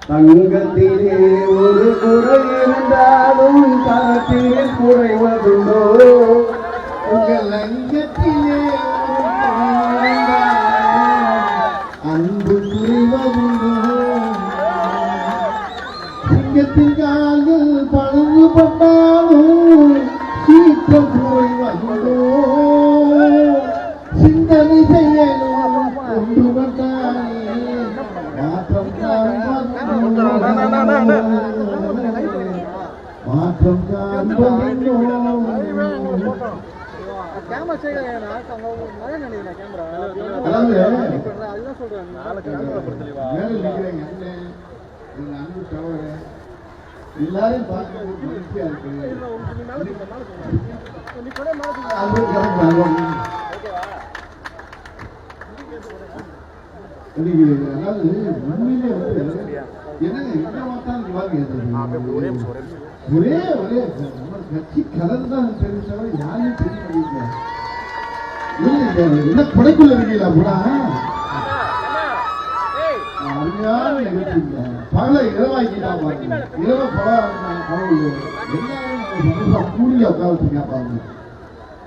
தங்கத்திலே ஒரு குறை இருந்தாலும் தரத்திலே குறைவதுண்டோ உங்கள் அங்கத்திலே அன்பு குறைவதுண்டோ சிங்கத்தின் கால்கள் பழங்குபட்டாலும் சீற்றம் குறைவதுண்டோ சிந்தனை செய்யணும் ஒன்றுபட்டாலே மாற்றம் மாற்றம் காண்பதில்லோ எல்லாரையும் பார்க்க மகிழ்ச்சியா இருக்கு. அதாவது உண்மையிலே என்னங்க எங்க பார்த்தாலும் ஒரே ஒரே நம்ம கட்சி கலர் தான் தெரிஞ்ச யாரையும் தெரிய முடியல. என்ன கொடைக்குள்ள இருக்கீங்களா கூட அருமையான நிகழ்ச்சிங்க. பகல இரவாக்கிட்டா பாருங்க, இரவ பல கனவு எல்லாரும் கூலியா உட்காந்துருக்கா பாருங்க.